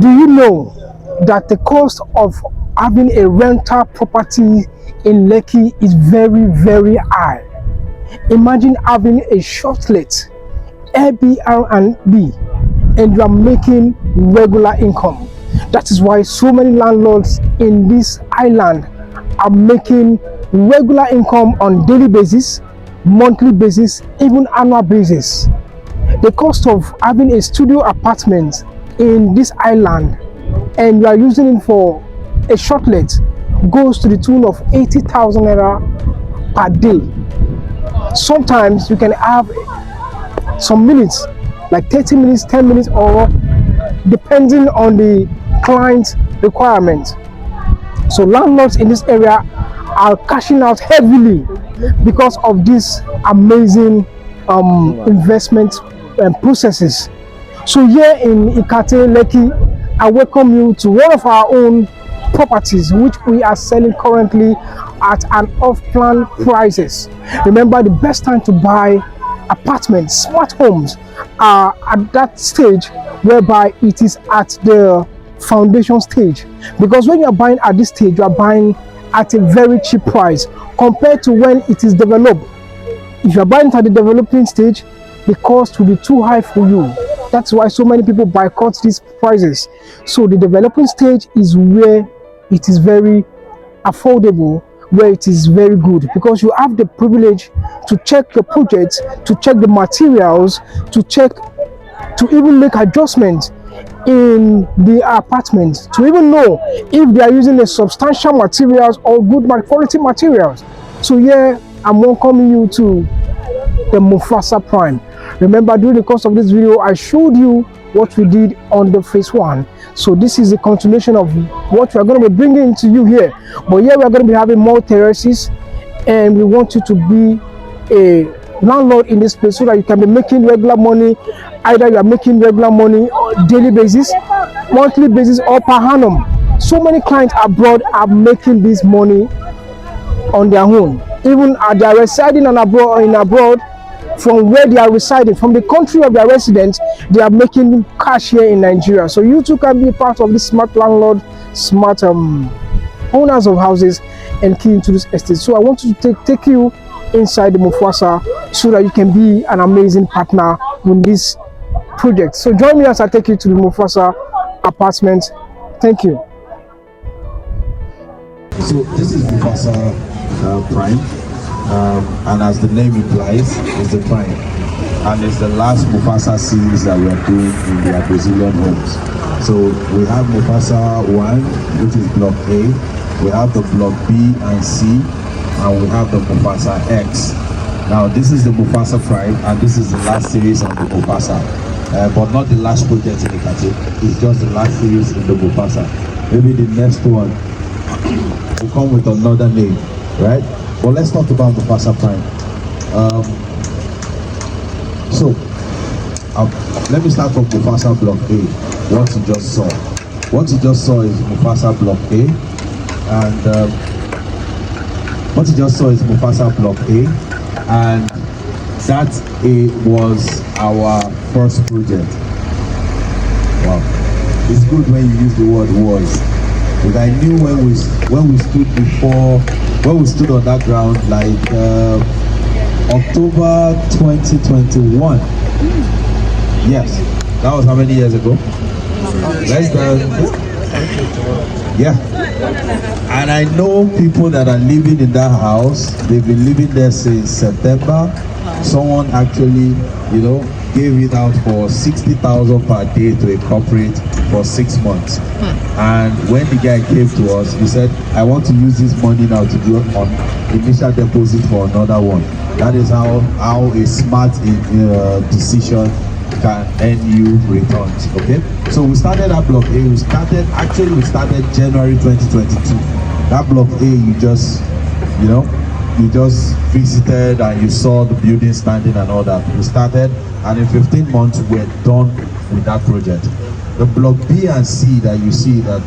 Do you know that the cost of having a rental property in Lekki is very, very high? Imagine having a short-let Airbnb and you are making regular income. That is why so many landlords in this island are making regular income on daily basis, monthly basis, even annual basis. The cost of having a studio apartment in this island and you are using it for a short-let goes to the tune of 80,000 naira per day. Sometimes you can have some minutes, like 30 minutes, 10 minutes, or depending on the client's requirement. So landlords in this area are cashing out heavily because of these amazing investment processes. So here in Ikate, Lekki, I welcome you to one of our own properties which we are selling currently at an off-plan prices. Remember, the best time to buy apartments, smart homes, are at that stage whereby it is at the foundation stage, because when you are buying at this stage, you are buying at a very cheap price compared to when it is developed. If you are buying at the developing stage, the cost will be too high for you. That's why so many people boycott these prices. So the developing stage is where it is very affordable, where it is very good, because you have the privilege to check your projects, to check the materials, to even make adjustments in the apartment, to even know if they are using the substantial materials or good quality materials. So here I'm welcoming you to the Mufasa Prime. Remember, during the course of this video, I showed you what we did on the phase 1. So this is a continuation of what we are going to be bringing to you here. But here we are going to be having more terraces, and we want you to be a landlord in this place so that you can be making regular money. Either you are making regular money on daily basis, monthly basis, or per annum. So many clients abroad are making this money on their own. Even they are residing abroad from where they are residing, from the country of their residence, they are making cash here in Nigeria. So you too can be a part of this smart landlord, smart owners of houses and key into this estate. So I want to take you inside the Mufasa so that you can be an amazing partner in this project. So join me as I take you to the Mufasa apartment. Thank you. So this is Mufasa Prime, and as the name implies, it's the Prime, and it's the last Mufasa series that we are doing in the Brazilian homes. So we have Mufasa 1, which is Block A, we have the Block B and C, and we have the Mufasa X. Now this is the Mufasa Prime, and this is the last series of the Mufasa, but not the last project in the country. It's just the last series in the Mufasa. Maybe the next one will come with another name, right? But let's talk about Mufasa Prime. Let me start from Mufasa Block A. What you just saw. What you just saw is Mufasa Block A, and what you just saw is Mufasa Block A, and that was our first project. Wow, it's good when you use the word was, because I knew when we stood on that ground, like October 2021. Yes, that was how many years ago? Less than, yeah. And I know people that are living in that house. They've been living there since September. Someone actually, gave it out for 60,000 per day to a corporate for 6 months. And when the guy came to us, he said, I want to use this money now to do an initial deposit for another one. That is how a smart decision can earn you returns. Okay, so we started at Block A. We started January 2022. That Block A, you just visited and you saw the building standing and all that. We started, and in 15 months we're done with that project. The Block B and C that you see that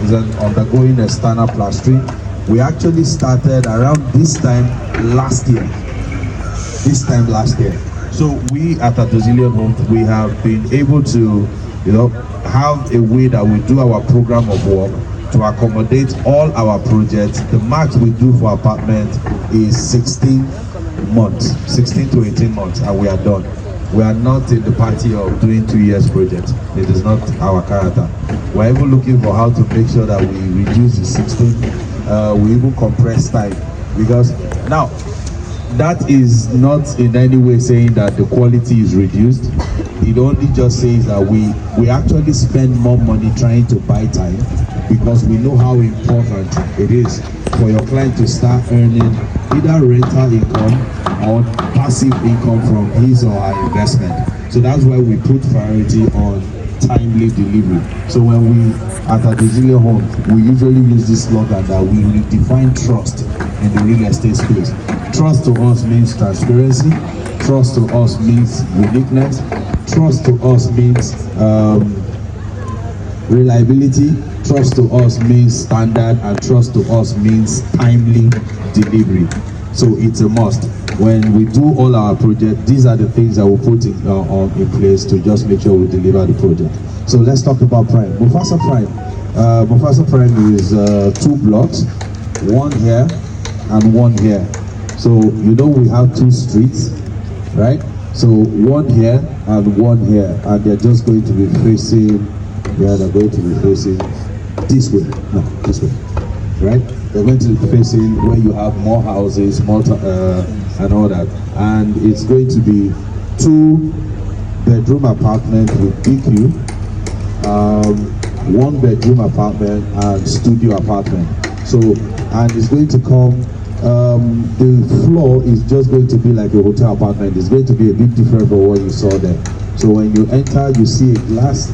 is undergoing external plastering, we actually started around this time last year. So we at Brazilian Homes, we have been able to have a way that we do our program of work to accommodate all our projects. The max we do for apartment is 16 months, 16 to 18 months, and we are done. We are not in the party of doing 2 years project. It is not our character. We're even looking for how to make sure that we reduce the 16, we even compress time, because now that is not in any way saying that the quality is reduced. It only just says that we actually spend more money trying to buy time, because we know how important it is for your client to start earning either rental income or passive income from his or her investment. So that's why we put priority on timely delivery. So when we at Nigerian Homes, we usually use this slogan that we redefine trust in the real estate space. Trust to us means transparency. Trust to us means uniqueness. Trust to us means reliability. Trust to us means standard, and trust to us means timely delivery. So it's a must. When we do all our projects, these are the things that we put in place to just make sure we deliver the project. So let's talk about Prime. Mufasa Prime. Mufasa Prime is 2 blocks, one here and one here. So we have 2 streets, right? So one here and one here, and they're just going to be facing. They're going to be facing this way. No, this way, right? They're going to be facing where you have more houses, more and all that, and it's going to be 2-bedroom apartment with BQ, 1-bedroom apartment and studio apartment. So, and it's going to come. The floor is just going to be like a hotel apartment. It's going to be a bit different from what you saw there. So when you enter, you see a glass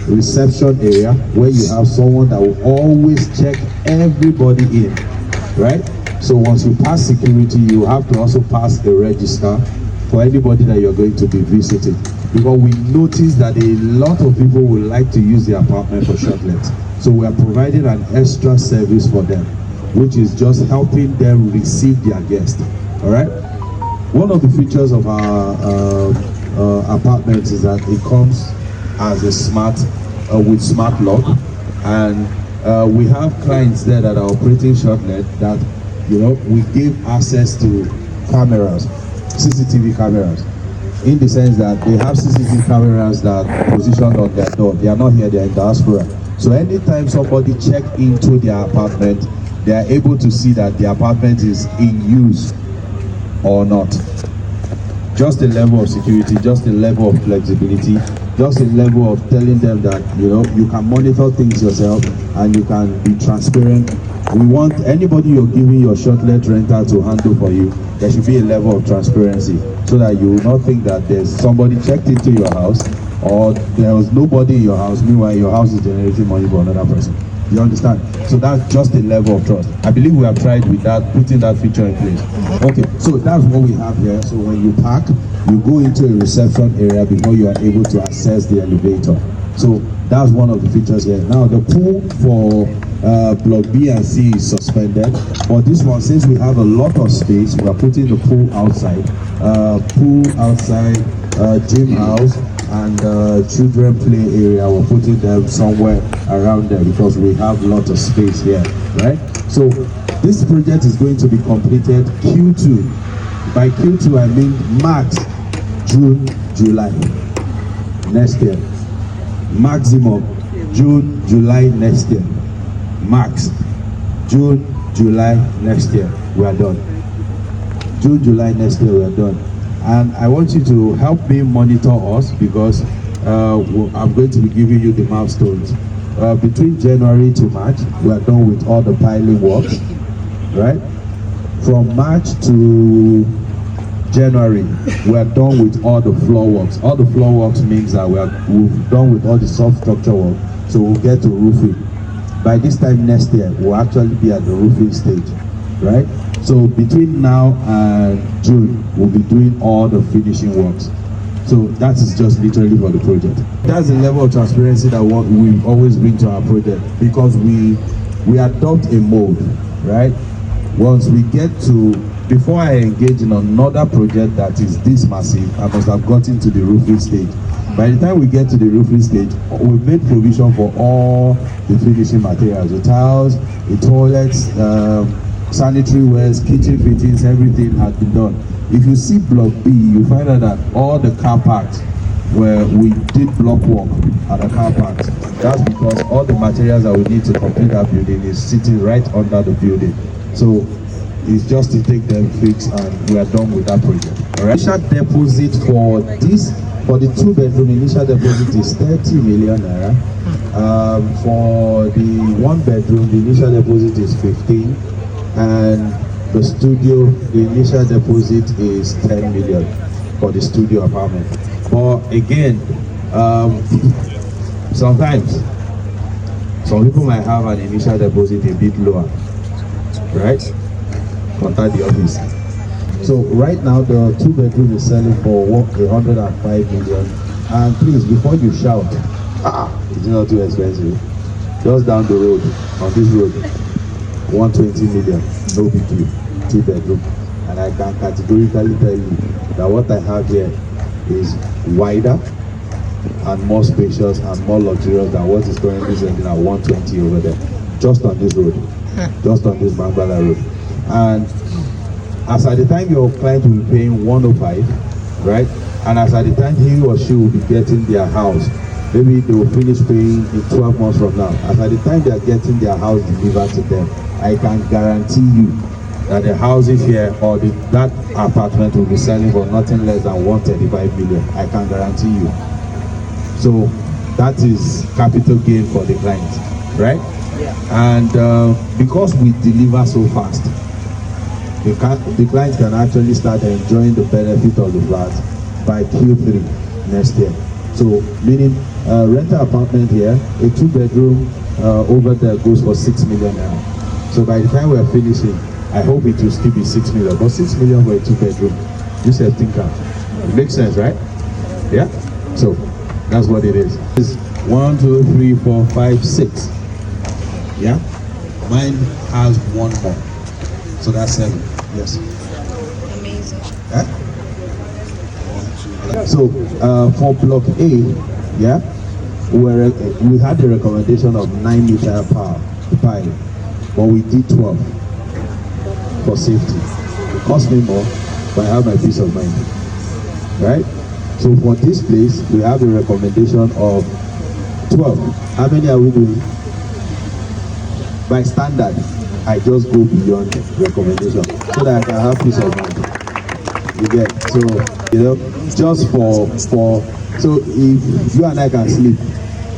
reception area where you have someone that will always check everybody in, right? So once you pass security, you have to also pass a register for anybody that you're going to be visiting, because we notice that a lot of people would like to use the apartment for shortlets. So we are providing an extra service for them, which is just helping them receive their guests. All right. One of the features of our apartments is that it comes as a smart lock, and we have clients there that are operating shortlet that we give access to cameras, CCTV cameras, in the sense that they have CCTV cameras that are positioned on their door. They are not here; they are in diaspora. So anytime somebody check into their apartment, they are able to see that the apartment is in use or not. Just a level of security, just a level of flexibility, just a level of telling them that you can monitor things yourself and you can be transparent. We want anybody you're giving your shortlet rental to handle for you, there should be a level of transparency, so that you will not think that there's somebody checked into your house or there was nobody in your house, meanwhile your house is generating money for another person. You understand? So that's just a level of trust. I believe we have tried with that, putting that feature in place. Okay, so that's what we have here. So when you park, you go into a reception area before you are able to access the elevator. So that's one of the features here. Now the pool for block B and C is suspended. For this one, since we have a lot of space, we are putting the pool outside. Gym house, and children play area. We're putting them somewhere around there because we have a lot of space here, right? So this project is going to be completed Q2. By Q2 I mean max June, July next year. Maximum June, July next year. Max June, July next year we are done. June, July next year we are done. And I want you to help me monitor us, because I'm going to be giving you the milestones. Between January to March, we are done with all the piling works, right? From March to January, we are done with all the floor works. All the floor works means that we've done with all the soft structure work, so we'll get to roofing. By this time next year, we'll actually be at the roofing stage, right? So between now and June, we'll be doing all the finishing works. So that is just literally for the project. That's the level of transparency that we always bring to our project, because we adopt a mode, right? Once we get to, before I engage in another project that is this massive, I must have gotten to the roofing stage. By the time we get to the roofing stage, we've made provision for all the finishing materials, the tiles, the toilets, sanitary wares, kitchen fittings, everything has been done. If you see block B, you find out that all the car parks where we did block work at the car parks. That's because all the materials that we need to complete that building is sitting right under the building. So it's just to take them fixed and we are done with that project. All right. Initial deposit for this, for the 2-bedroom, initial deposit is 30 million naira. For the 1-bedroom, the initial deposit is 15, and the studio, the initial deposit is 10 million for the studio apartment. But again, sometimes some people might have an initial deposit a bit lower, right? Contact the office. So right now the 2-bedroom is selling for 105 million. And please, before you shout, it's not too expensive. Just down the road, on this road, 120 million, no big deal, 2-bedroom. And I can categorically tell you that what I have here is wider and more spacious and more luxurious than what is currently selling at 120 over there. Just on this road, just on this Mambala road. And as at the time your client will be paying 105, right? And as at the time he or she will be getting their house, maybe they will finish paying in 12 months from now. As at the time they are getting their house delivered to them, I can guarantee you that the houses here or that apartment will be selling for nothing less than 135 million. I can guarantee you. So that is capital gain for the client, right? Yeah. And because we deliver so fast, the client can actually start enjoying the benefit of the flat by Q3 next year. So meaning rental apartment here, a 2-bedroom over there goes for 6 million now. So by the time we are finishing, I hope it will still be 6 million, but 6 million for a 2-bedroom, you said thinker. It makes sense, right? Yeah? So that's what it is. It's 1, 2, 3, 4, 5, 6. Yeah? Mine has one more. So that's 7. Yes. Amazing. Yeah? So for block A, yeah, we had the recommendation of 9 meter per pile, but we did 12 for safety. It cost me more, but I have my peace of mind. Right? So for this place, we have a recommendation of 12. How many are we doing? By standard, I just go beyond recommendation so that I can have peace of mind. You get, so you know, just for so if you and I can sleep,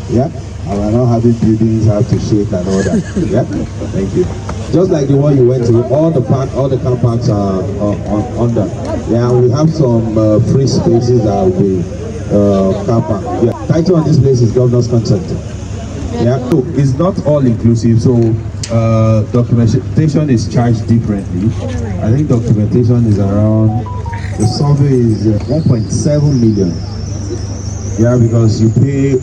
yeah, and we're not having buildings have to shake and all that. Yeah, thank you. Just like the one you went to, all the car parks are under. Yeah, we have some free spaces that will be car park. Yeah, title on this place is Governor's Consent. Yeah, so it's not all inclusive. So documentation is charged differently. I think documentation is around, the survey is 1.7 million. Yeah, because you pay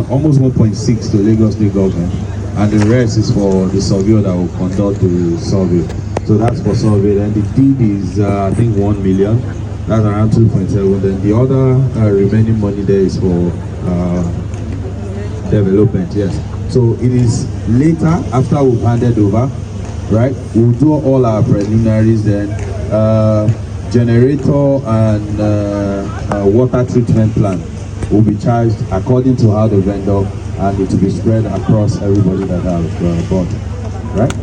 almost 1.6 to Lagos State government, and the rest is for the surveyor that will conduct the survey. So that's for survey. Then the deed is I think 1 million. That's around 2.7. Then the other remaining money there is for development. Yes. So it is later after we've handed over, right? We'll do all our preliminaries then. Generator and water treatment plant will be charged according to how the vendor, and it will be spread across everybody that have bought, right?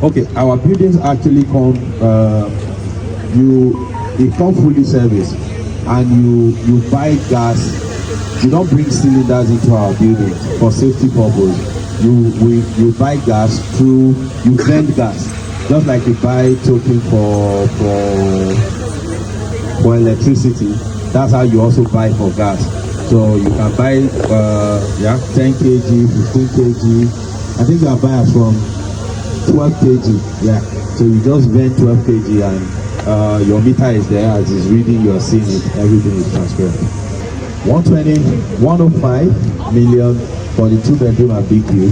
Okay, our buildings actually come, they come fully serviced, and you buy gas. You don't bring cylinders into our building for safety purpose. You buy gas through, you vend gas. Just like you buy token for electricity, that's how you also buy for gas. So you can buy 10 kg, 15 kg. I think you can buy us from 12 kg. Yeah. So you just vend 12 kg and your meter is there as it's reading, you're seeing it, everything is transparent. 105 million for the 2-bedroom and BQ,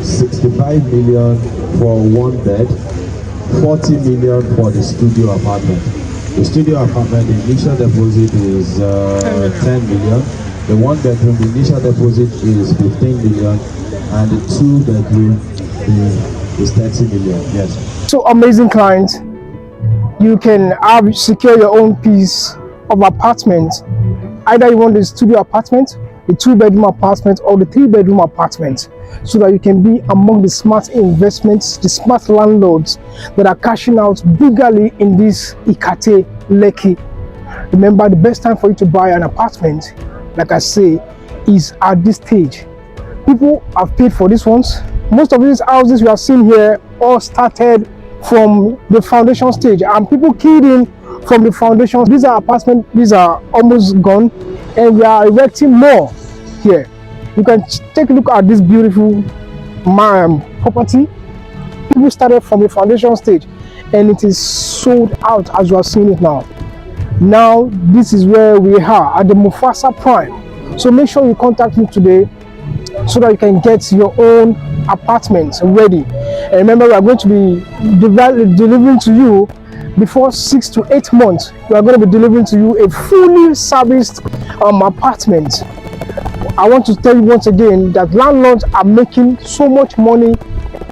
65 million for 1 bed, 40 million for the studio apartment. The studio apartment, the initial deposit is 10 million. The one bedroom, the initial deposit is 15 million, and the two bedroom is 30 million. Yes. So amazing, client. You can have secure your own piece of apartment. Either you want the studio apartment, the 2-bedroom apartment, or the 3-bedroom apartment, so that you can be among the smart investments, the smart landlords that are cashing out biggerly in this Ikate Lekki. Remember, the best time for you to buy an apartment, like I say, is at this stage. People have paid for these ones. Most of these houses we are seeing here all started from the foundation stage, and people keyed in from the foundation. These are apartments, these are almost gone, and we are erecting more here. You can take a look at this beautiful property. People started from the foundation stage, and it is sold out as you are seeing it now. Now this is where we are at the Mufasa Prime. So make sure you contact me today so that you can get your own apartment ready. And remember, we are going to be delivering to you before 6 to 8 months. We are going to be delivering to you a fully serviced apartment. I want to tell you once again that landlords are making so much money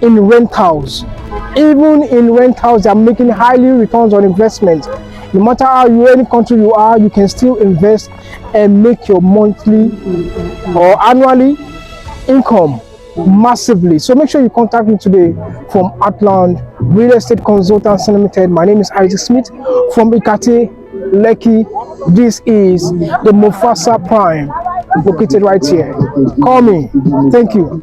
in rentals. Even in rentals, they are making highly returns on investment. No matter any country you are, you can still invest and make your monthly or annually income massively. So make sure you contact me today from Atland Real Estate Consultants Limited. My name is Isaac Smith from Ikate Lekki. This is the Mufasa Prime, located right here. Call me. Thank you.